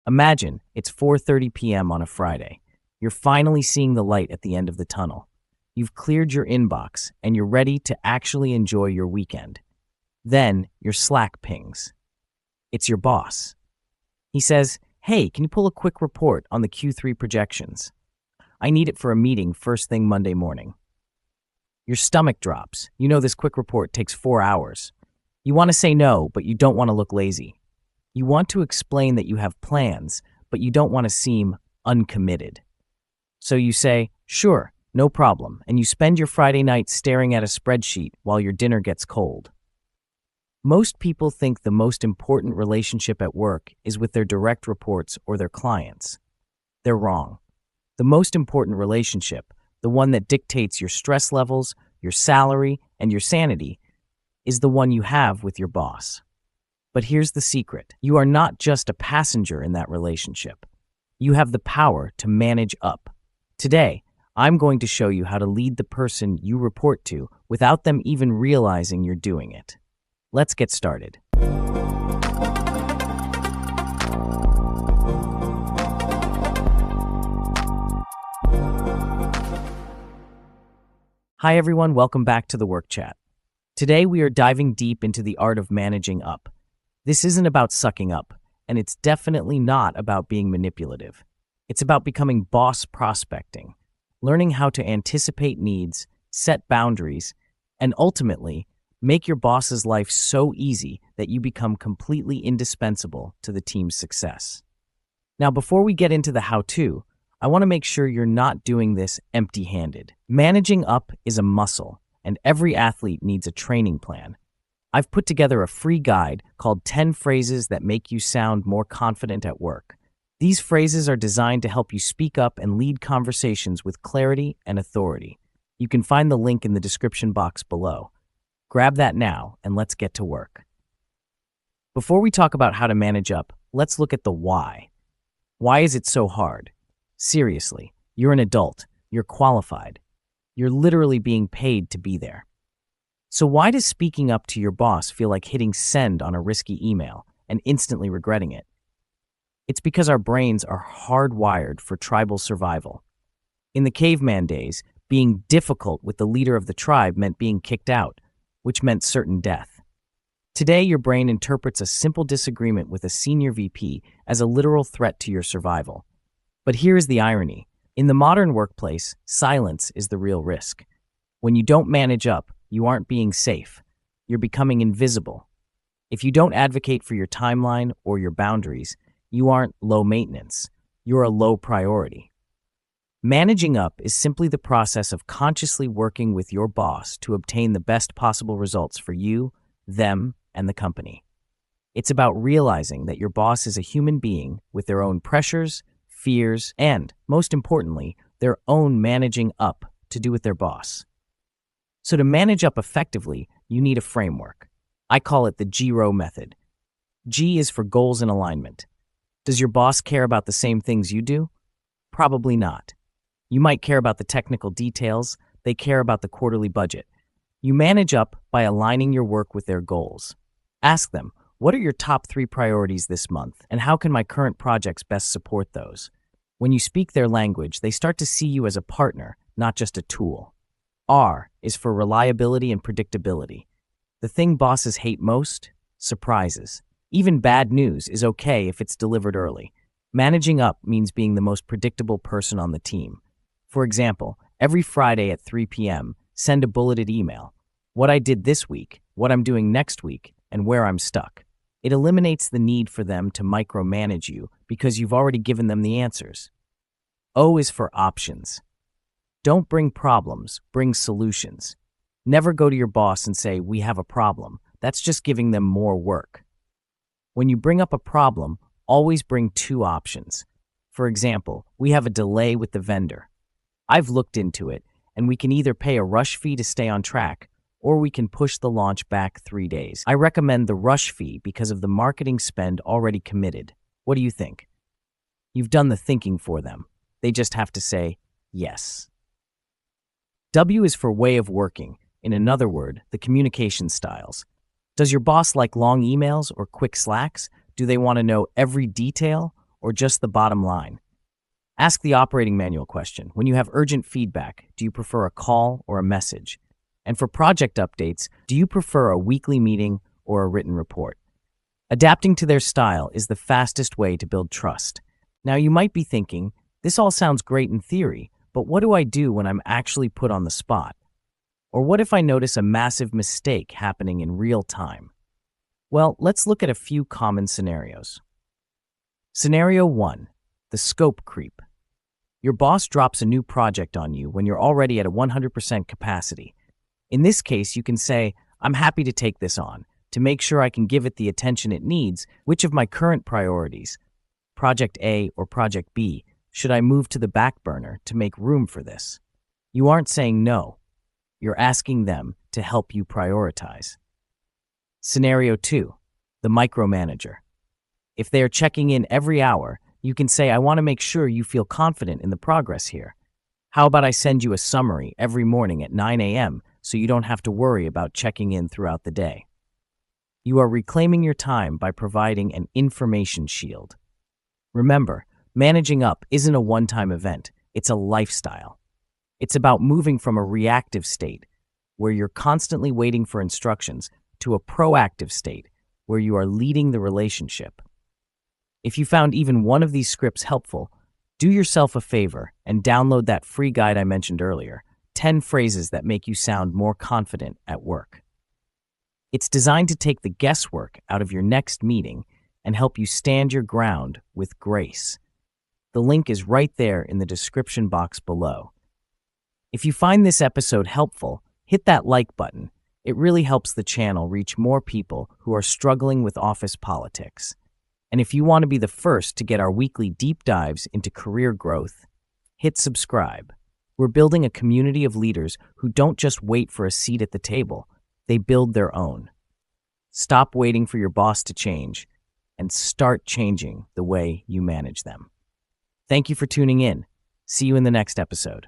Imagine it's 4:30 p.m. on a Friday. You're finally seeing the light at the end of the tunnel. You've cleared your inbox and you're ready to actually enjoy your weekend. Then your Slack pings. It's your boss. He says, "Hey, can you pull a quick report on the Q3 projections? I need it for a meeting first thing Monday morning." Your stomach drops. You know this quick report takes 4 hours. You want to say no, but you don't want to look lazy. You want to explain that you have plans, but you don't want to seem uncommitted. So you say, "Sure, no problem," and you spend your Friday night staring at a spreadsheet while your dinner gets cold. Most people think the most important relationship at work is with their direct reports or their clients. They're wrong. The most important relationship, the one that dictates your stress levels, your salary, and your sanity, is the one you have with your boss. But here's the secret. You are not just a passenger in that relationship. You have the power to manage up. Today, I'm going to show you how to lead the person you report to without them even realizing you're doing it. Let's get started. Hi everyone, welcome back to the Work Chat. Today we are diving deep into the art of managing up. This isn't about sucking up, and it's definitely not about being manipulative. It's about becoming boss prospecting, learning how to anticipate needs, set boundaries, and ultimately make your boss's life so easy that you become completely indispensable to the team's success. Now, before we get into the how-to, I want to make sure you're not doing this empty-handed. Managing up is a muscle, and every athlete needs a training plan. I've put together a free guide called 10 Phrases That Make You Sound More Confident at Work. These phrases are designed to help you speak up and lead conversations with clarity and authority. You can find the link in the description box below. Grab that now, and let's get to work. Before we talk about how to manage up, let's look at the why. Why is it so hard? Seriously, you're an adult, you're qualified. You're literally being paid to be there. So why does speaking up to your boss feel like hitting send on a risky email and instantly regretting it? It's because our brains are hardwired for tribal survival. In the caveman days, being difficult with the leader of the tribe meant being kicked out, which meant certain death. Today, your brain interprets a simple disagreement with a senior VP as a literal threat to your survival. But here is the irony. In the modern workplace, silence is the real risk. When you don't manage up, you aren't being safe. You're becoming invisible. If you don't advocate for your timeline or your boundaries, you aren't low maintenance. You're a low priority. Managing up is simply the process of consciously working with your boss to obtain the best possible results for you, them, and the company. It's about realizing that your boss is a human being with their own pressures, fears, and, most importantly, their own managing up to do with their boss. So to manage up effectively, you need a framework. I call it the G.R.O.W Method. G is for goals and alignment. Does your boss care about the same things you do? Probably not. You might care about the technical details, they care about the quarterly budget. You manage up by aligning your work with their goals. Ask them, what are your top 3 priorities this month, and how can my current projects best support those? When you speak their language, they start to see you as a partner, not just a tool. R is for reliability and predictability. The thing bosses hate most? Surprises. Even bad news is okay if it's delivered early. Managing up means being the most predictable person on the team. For example, every Friday at 3 p.m., send a bulleted email. What I did this week, what I'm doing next week, and where I'm stuck. It eliminates the need for them to micromanage you because you've already given them the answers. O is for options. Don't bring problems, bring solutions. Never go to your boss and say, "We have a problem." That's just giving them more work. When you bring up a problem, always bring 2 options. For example, we have a delay with the vendor. I've looked into it, and we can either pay a rush fee to stay on track, or we can push the launch back 3 days. I recommend the rush fee because of the marketing spend already committed. What do you think? You've done the thinking for them. They just have to say yes. W is for way of working. In another word, the communication styles. Does your boss like long emails or quick Slacks? Do they want to know every detail? or just the bottom line? Ask the operating manual question. When you have urgent feedback, do you prefer a call or a message? And for project updates, do you prefer a weekly meeting or a written report? Adapting to their style is the fastest way to build trust. Now, you might be thinking, this all sounds great in theory, but what do I do when I'm actually put on the spot? Or what if I notice a massive mistake happening in real time? Well, let's look at a few common scenarios. Scenario 1, the scope creep. Your boss drops a new project on you when you're already at a 100% capacity. In this case, you can say, I'm happy to take this on. To make sure I can give it the attention it needs, which of my current priorities, Project A or Project B, should I move to the back burner to make room for this? You aren't saying no. You're asking them to help you prioritize. Scenario 2, the micromanager. If they are checking in every hour, you can say, I want to make sure you feel confident in the progress here. How about I send you a summary every morning at 9 a.m. so you don't have to worry about checking in throughout the day? You are reclaiming your time by providing an information shield. Remember, managing up isn't a one-time event, it's a lifestyle. It's about moving from a reactive state, where you're constantly waiting for instructions, to a proactive state, where you are leading the relationship. If you found even one of these scripts helpful, do yourself a favor and download that free guide I mentioned earlier, 10 phrases that make you sound more confident at work. It's designed to take the guesswork out of your next meeting and help you stand your ground with grace. The link is right there in the description box below. If you find this episode helpful, hit that like button. It really helps the channel reach more people who are struggling with office politics. And if you want to be the first to get our weekly deep dives into career growth, hit subscribe. We're building a community of leaders who don't just wait for a seat at the table, they build their own. Stop waiting for your boss to change and start changing the way you manage them. Thank you for tuning in. See you in the next episode.